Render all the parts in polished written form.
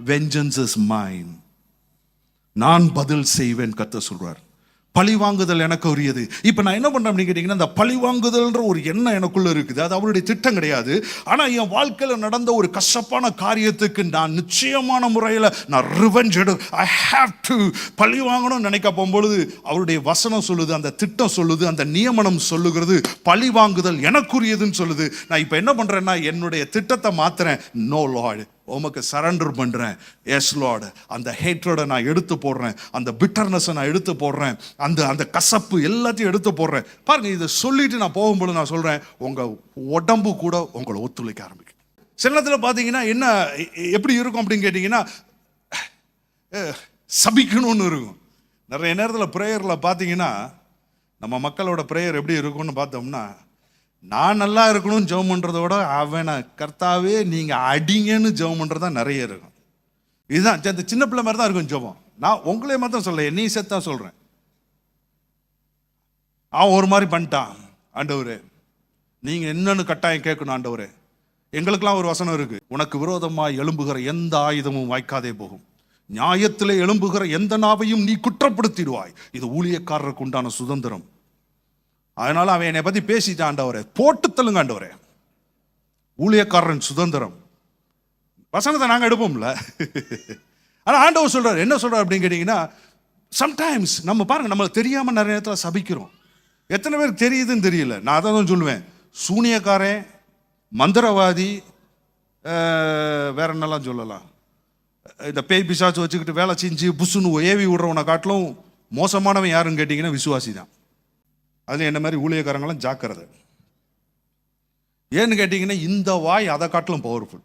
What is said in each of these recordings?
vengeance is mine. நான் பதில் செய்வேன் கர்த்தர் சொல்றார். பழி வாங்குதல் எனக்கு உரியது. இப்போ நான் என்ன பண்ணுறேன் அப்படின்னு கேட்டிங்கன்னா, அந்த பழி வாங்குதல்ன்ற ஒரு எண்ணம் எனக்குள்ளே இருக்குது. அது அவருடைய திட்டம் கிடையாது. ஆனால் என் வாழ்க்கையில் நடந்த ஒரு கஷ்டப்பான காரியத்துக்கு நான் நிச்சயமான முறையில் நான் ரிவெஞ்ச் ஐ ஹாவ் டு பழி வாங்கணும்னு நினைக்க போகும்பொழுது அவருடைய வசனம் சொல்லுது, அந்த திட்டம் சொல்லுது, அந்த நியமனம் சொல்லுகிறது, பழி வாங்குதல் எனக்குரியதுன்னு சொல்லுது. நான் இப்போ என்ன பண்ணுறேன்னா, என்னுடைய திட்டத்தை மாற்றுறேன். நோ லார்ட், உமக்கு சரண்டர் பண்ணுறேன். எஸ் லார்ட், அந்த ஹேட்ரடை நான் எடுத்து போடுறேன், அந்த பிட்டர்னஸை நான் எடுத்து போடுறேன், அந்த கசப்பு எல்லாத்தையும் எடுத்து போடுறேன். பாருங்கள், இதை சொல்லிட்டு நான் போகும்போது நான் சொல்கிறேன், உங்கள் உடம்பு கூட உங்களை ஒத்துழைக்க ஆரம்பிக்கும். சில நேரத்தில் பார்த்தீங்கன்னா என்ன எப்படி இருக்கும் அப்படின்னு கேட்டிங்கன்னா, சபிக்கணும்னு இருக்கும். நிறைய நேரத்தில் ப்ரேயரில் பார்த்தீங்கன்னா, நம்ம மக்களோட ப்ரேயர் எப்படி இருக்கும்னு பார்த்தோம்னா, நான் நல்லா இருக்கணும்னு ஜெபம் பண்ணுறதோட அவனை கர்த்தாவே நீங்கள் அடிங்கன்னு ஜெபம் பண்ணுறது தான் நிறைய இருக்கும். இதுதான் அந்த சின்ன பிள்ளை மாதிரி தான் இருக்கும் ஜெபம். நான் உங்களே மாத்திரம் சொல்ல, நீ சேர்த்தான் சொல்கிறேன். அவன் ஒரு மாதிரி பண்ணிட்டான், ஆண்டவரே நீங்கள் என்னன்னு கட்டாயம் கேட்கணும். ஆண்டவரே, எங்களுக்கெல்லாம் ஒரு வசனம் இருக்குது, உனக்கு விரோதமாக எழும்புகிற எந்த ஆயுதமும் வாய்க்காதே போகும், நியாயத்திலே எழும்புகிற எந்த நாவையும் நீ குற்றப்படுத்திடுவாய். இது ஊழியக்காரருக்கு உண்டான சுதந்திரம். அதனால அவன் என்னை பற்றி பேசிட்டான், ஆண்டவரே போட்டு தள்ளுங்க ஆண்டவரே. ஊழியக்காரன் சுதந்திரம் வசனத்தை நாங்கள் எடுப்போம்ல. ஆனால் ஆண்டவர் சொல்றாரு, என்ன சொல்றாரு அப்படின்னு கேட்டீங்கன்னா, சம்டைம்ஸ் நம்ம பாருங்க, நம்மளுக்கு தெரியாமல் நிறைய நேரத்தில் சபிக்கிறோம். எத்தனை பேருக்கு தெரியுதுன்னு தெரியல. நான் அதை தான் சொல்லுவேன், சூனியக்காரன், மந்திரவாதி, வேற என்னெல்லாம் சொல்லலாம், இந்த பேய் பிசாச்சு வச்சுக்கிட்டு வேலை செஞ்சு புசுன்னு ஏவி விடுறவனை காட்டிலும் மோசமானவன் யாருன்னு கேட்டிங்கன்னா விசுவாசி தான். அதில் என்ன மாதிரி ஊழியக்காரங்களாம் ஜாக்கிரதை. ஏன்னு கேட்டிங்கன்னா, இந்த வாய் அதை காட்டிலும் பவர்ஃபுல்.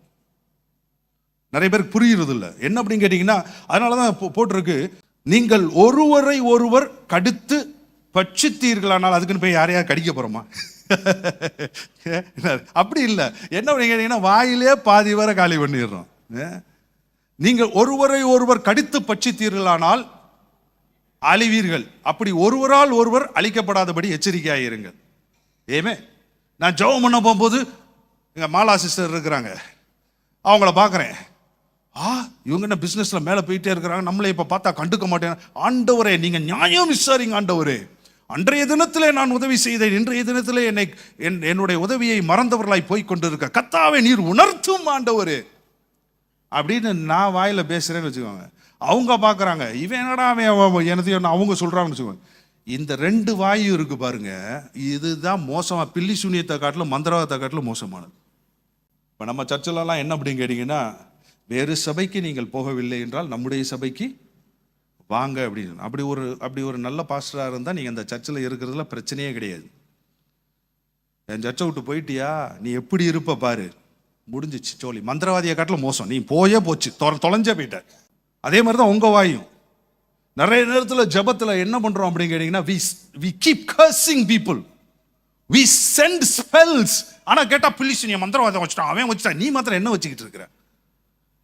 நிறைய பேருக்கு புரியுறது இல்லை. என்ன அப்படின்னு கேட்டிங்கன்னா, அதனால தான் போட்டிருக்கு, நீங்கள் ஒருவரை ஒருவர் கடித்து பட்சித்தீர்களானால் அதுக்குன்னு போய் யாரையா கடிக்க போகிறோமா? அப்படி இல்லை. என்ன அப்படின்னு கேட்டிங்கன்னா, வாயிலே பாதி வரை காலி பண்ணிடுறோம். நீங்கள் ஒருவரை ஒருவர் கடித்து பட்சித்தீர்களானால் அழிவீர்கள். அப்படி ஒருவரால் ஒருவர் அழிக்கப்படாதபடி எச்சரிக்கையாக இருங்கள். ஏமே, நான் ஜெபம் பண்ண போகும்போது எங்கள் மாலா சிஸ்டர் இருக்கிறாங்க, அவங்கள பார்க்குறேன். இவங்க என்ன பிஸ்னஸில் மேலே போயிட்டே இருக்கிறாங்க, நம்மளை இப்போ பார்த்தா கண்டுக்க மாட்டேன். ஆண்டவரே நீங்கள் நியாயம் விசாரிங்க ஆண்டவரே. அன்றைய தினத்திலே நான் உதவி செய்தேன், இன்றைய தினத்திலே என்னுடைய உதவியை மறந்தவர்களாய் போய் கொண்டிருக்க கர்த்தாவே நீர் உணர்த்தும் ஆண்டவரே அப்படின்னு நான் வாயில் பேசுகிறேன்னு வச்சுக்கோங்க. அவங்க பார்க்குறாங்க, இவன் என்னடா அவன் எனத்தையும் அவங்க சொல்கிறாங்கன்னு வச்சுக்கோங்க. இந்த ரெண்டு வாயும் இருக்குது பாருங்க, இதுதான் மோசமாக, பில்லி சூனியத்தை காட்டிலும் மந்திரவாதத்தை காட்டிலும் மோசமானது. இப்போ நம்ம சர்ச்சிலலாம் என்ன அப்படின்னு கேட்டிங்கன்னா, வேறு சபைக்கு நீங்கள் போகவில்லை என்றால் நம்முடைய சபைக்கு வாங்க அப்படின்னு. அப்படி ஒரு நல்ல பாஸ்டராக இருந்தால் நீங்கள் அந்த சர்ச்சில் இருக்கிறதுல பிரச்சனையே கிடையாது. என் சர்ச்சை விட்டு போயிட்டியா, நீ எப்படி இருப்ப பாரு, முடிஞ்சிச்சு சோழி. மந்திரவாதியை காட்டிலும் மோசம், நீ போச்சு, தொலைஞ்சே போயிட்ட. அதே மாதிரி தான் உங்கள் வாயும். நிறைய நேரத்தில் ஜபத்தில் என்ன பண்ணுறோம் அப்படின்னு கேட்டிங்கன்னா, we keep cursing people, we send spells. ஆனால் கேட்டால் பிலிஸ் நீ மந்திரவாதம் வச்சுட்டான், அவன் வச்சுட்டான், நீ மாத்திரம் என்ன வச்சுக்கிட்டு இருக்கிற?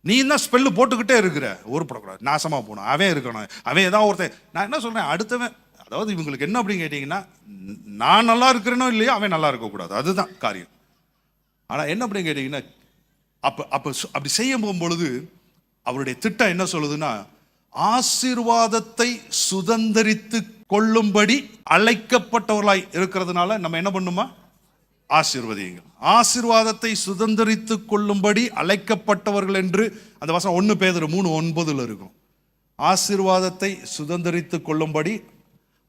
நீ தான் ஸ்பெல்லு போட்டுக்கிட்டே இருக்கிற, உருப்படக்கூடாது, நாசமாக போகணும், அவன் இருக்கணும், அவன் ஏதாவது ஒருத்தன். நான் என்ன சொல்கிறேன், அடுத்தவன், அதாவது இவங்களுக்கு என்ன அப்படின்னு கேட்டிங்கன்னா, நான் நல்லா இருக்கிறேனோ இல்லையோ அவன் நல்லா இருக்கக்கூடாது, அதுதான் காரியம். ஆனால் என்ன அப்படின்னு கேட்டிங்கன்னா, அப்படி செய்ய போகும்பொழுது அவருடைய திட்டம் என்ன சொல்லுதுன்னா, ஆசீர்வாதத்தை சுதந்தரித்து கொள்ளும்படி அழைக்கப்பட்டவர்களாய் இருக்கிறதுனால நம்ம என்ன பண்ணுமா, ஆசீர்வதியுங்கள். ஆசீர்வாதத்தை சுதந்தரித்து கொள்ளும்படி அழைக்கப்பட்டவர்கள் என்று அந்த வசனம் 1 பேதுரு 3:9 இருக்கும். ஆசீர்வாதத்தை சுதந்தரித்து கொள்ளும்படி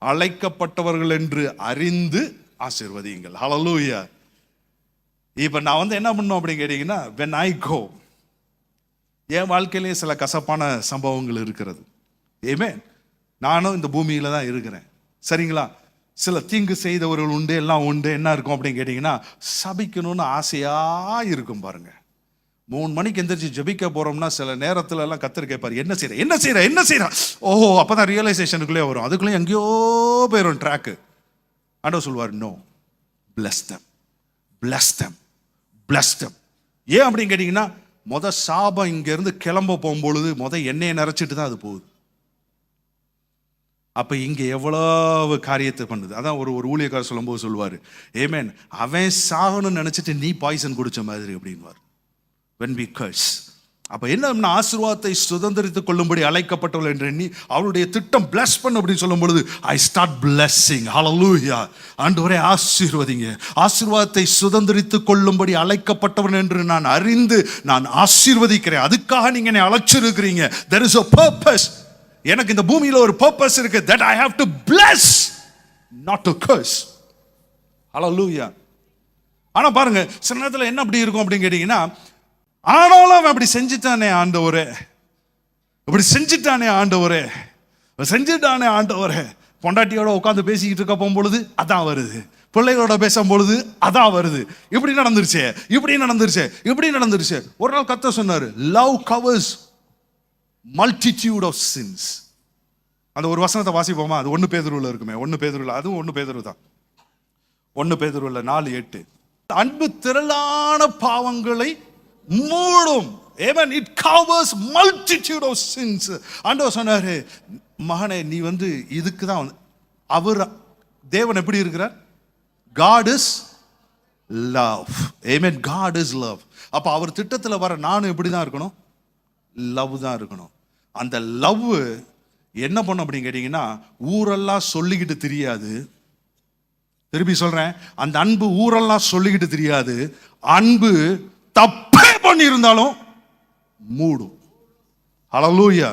அழைக்கப்பட்டவர்கள் என்று அறிந்து ஆசீர்வதியுங்கள். ஹல்லேலூயா. இப்போ நான் என்ன பண்ணோம் அப்படின்னு கேட்டிங்கன்னா, when I go, என் வாழ்க்கையிலேயே சில கசப்பான சம்பவங்கள் இருக்கிறது. ஏமேன், நானும் இந்த பூமியில் தான் இருக்கிறேன், சரிங்களா? சில தீங்கு செய்தவர்கள் உண்டு, எல்லாம் உண்டு. என்ன இருக்கும் அப்படின்னு கேட்டிங்கன்னா, சபிக்கணும்னு ஆசையாக இருக்கும் பாருங்க. 3 மணிக்கு எந்திரிச்சு ஜபிக்க போகிறோம்னா சில நேரத்துல எல்லாம் கர்த்தர் கேட்பார், என்ன செய்யற. ஓஹோ, அப்போ தான் ரியலைசேஷனுக்குள்ளே வரும். அதுக்குள்ளே எங்கேயோ போயிடும் ட்ராக்கு. ஆண்டவர் சொல்வார், நோ, bless them. ஏன் அப்படின்னு கேட்டிங்கன்னா, சாபம் இங்கேருந்து கிளம்ப போகும்பொழுது எண்ணெயை நிறச்சிட்டு தான் அது போகுது. அப்போ இங்கே எவ்வளவு காரியத்தை பண்ணுது. அதான் ஒரு ஊழியக்காரர் சொல்லும்போது சொல்லுவார், ஏமேன், அவன் சாகணும்னு நினச்சிட்டு நீ பாய்சன் குடித்த மாதிரி அப்படின்வார். when we curse. அப்ப என்ன, ஆசீர்வாதத்தை சுதந்திரித்துக் கொள்ளும்படி அழைக்கப்பட்டவள் என்று எண்ணி அவருடைய திட்டம் பிளஸ் பண்ண அப்படின்னு சொல்லும் பொழுது ஐ ஸ்டார்ட் பிளஸிங். ஹல்லேலூயா. ஆண்டவரே ஆசீர்வதிங்க. ஆசீர்வாதத்தை சுதந்திரித்துக் கொள்ளும்படி அழைக்கப்பட்டவன் என்று நான் அறிந்து நான் ஆசீர்வதிக்கிறேன். அதுக்காக நீங்க என்னை அழைச்சிருக்கிறீங்க. there is a purpose. எனக்கு இந்த பூமியில ஒரு purpose இருக்கு. that I have to bless, not to curse. ஹல்லேலூயா. ஆனா பாருங்க, சில நேரத்தில் என்ன அப்படி இருக்கும் அப்படின்னு கேட்டீங்கன்னா, ஆனாலும் அவன் அப்படி செஞ்சுட்டானே ஆண்டவரே, இப்படி செஞ்சுட்டானே ஆண்டவரே, செஞ்சுட்டானே ஆண்டவரே. பொண்டாட்டியோட உட்காந்து பேசிக்கிட்டு இருக்க போகும்பொழுது அதான் வருது, பிள்ளைகளோட பேசும் பொழுது அதான் வருது. இப்படி நடந்துருச்சு, இப்படி நடந்துருச்சு, இப்படி நடந்துருச்சு. ஒரு நாள் கர்த்தர் சொன்னாரு, love covers multitude of sins. அந்த ஒரு வசனத்தை வாசிப்போமா? அது 1 பேதுருவில் இருக்குமே. 1 பேதுருவில், அதுவும் 1 பேதுரு தான். 1 பேதுருவில் 4:8. அன்பு திரளான பாவங்களை மூடும். Amen. It covers multitude of sins. ஆண்டவர் சொன்னாரு, மகனே நீ இதுக்கு தான் அவர் தேவன் எப்படி இருக்கிறார்? God is love. Amen. God is love. அப்ப அவர் திட்டத்துல வர நானும் எப்படி தான் இருக்கணும்? லவ் தான் இருக்கணும். அந்த லவ் என்ன பண்ணும் அப்படின்னு கேட்டீங்கன்னா, ஊரெல்லாம் சொல்லிக்கிட்டு தெரியாது. திருப்பி சொல்றேன், அந்த அன்பு ஊரெல்லாம் சொல்லிக்கிட்டு தெரியாது. அன்பு தப்பே பண்ணி இருந்தாலும் மூடும். ஹல்லேலூயா.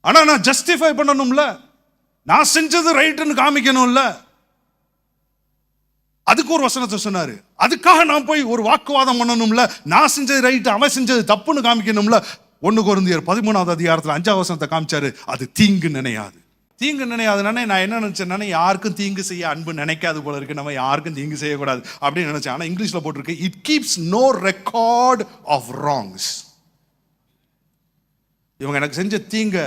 ஆனா நான் ஜஸ்டிஃபை பண்ணணும்ல, நான் செஞ்சது ரைட்னு காமிக்கணும்ல. அதுக்கு ஒரு வசனத்தை சொன்னாரு. அதுக்காக நான் போய் ஒரு வாக்குவாதம் பண்ணணும்ல, நான் செஞ்சது ரைட் அவன் செஞ்சது தப்புன்னு காமிக்கணும்ல. 1 கொரிந்தியர் 13வது அதிகாரத்தில் 5வது வசனத்தை காமிச்சாரு. அது தீங்கு நினையாது. தீங்கு நினையாதுனானே நான் என்ன நினைச்சேன்னா, யாருக்கும் தீங்கு செய்ய அன்பு நினைக்காது போல இருக்கு, நம்ம யாருக்கும் தீங்கு செய்யக்கூடாது அப்படின்னு நினைச்சேன். ஆனா இங்கிலீஷ்ல போட்டிருக்கு, it keeps no record of wrongs. இவங்க எனக்கு செஞ்ச தீங்க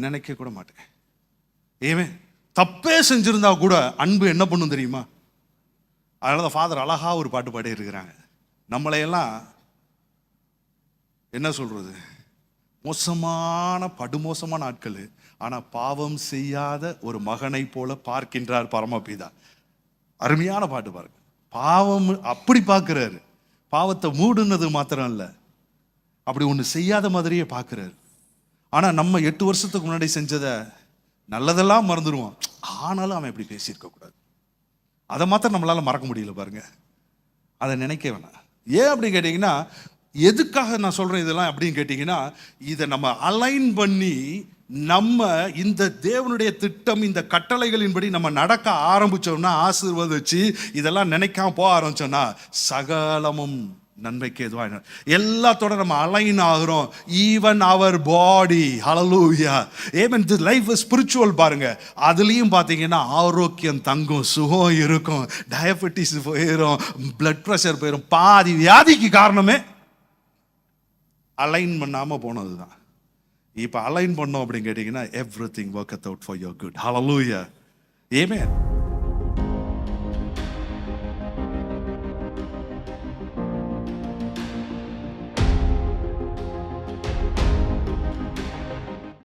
நினைக்க கூட மாட்டேன். ஏமே தப்பே செஞ்சிருந்தா கூட அன்பு என்ன பண்ணும் தெரியுமா? அதனால ஃபாதர் அழகா ஒரு பாட்டு பாடி இருக்கிறாங்க. நம்மளையெல்லாம் என்ன சொல்றது, மோசமான படுமோசமான ஆட்கள், ஆனா பாவம் செய்யாத ஒரு மகனை போல பார்க்கின்றார் பரமபிதா. அருமையான பாட்டு பாருங்க. பாவம் அப்படி பார்க்கிறாரு. பாவத்தை மூடுனது மாத்திரம் இல்ல, அப்படி ஒண்ணு செய்யாத மாதிரியே பார்க்கிறாரு. ஆனா நம்ம 8 வருஷத்துக்கு முன்னாடி செஞ்சதை நல்லதெல்லாம் மறந்துடுவோம். ஆனாலும் அவன் இப்படி பேசியிருக்க கூடாது, அதை மாத்திரம் நம்மளால மறக்க முடியல பாருங்க. அதை நினைக்க வேணாம். ஏன் அப்படின்னு கேட்டீங்கன்னா, எதுக்காக நான் சொல்றேன் இதெல்லாம் அப்படின்னு கேட்டீங்கன்னா, இதை நம்ம அலைன் பண்ணி நம்ம இந்த தேவனுடைய திட்டம், இந்த கட்டளைகளின்படி நம்ம நடக்க ஆரம்பிச்சோம்னா, ஆசீர்வதிச்சு இதெல்லாம் நினைக்காம போக ஆரம்பிச்சோம்னா, சகலமும் நன்மைக்கு எதுவாக எல்லாத்தோட நம்ம அலைன் ஆகிறோம். ஈவன் அவர் பாடி. Hallelujah. Amen. The life is spiritual பாருங்க. அதுலயும் பாத்தீங்கன்னா ஆரோக்கியம் தங்கும், சுகம் இருக்கும், டயபெட்டிஸ் போயிடும், பிளட் பிரஷர் போயிடும். பாதி வியாதிக்கு காரணமே அலைன் பண்ணாம போனதுதான். இப்ப அலைன் பண்ணோம் அப்படின்னு கேட்டீங்கன்னா, everything worked out for your good. Hallelujah. Amen.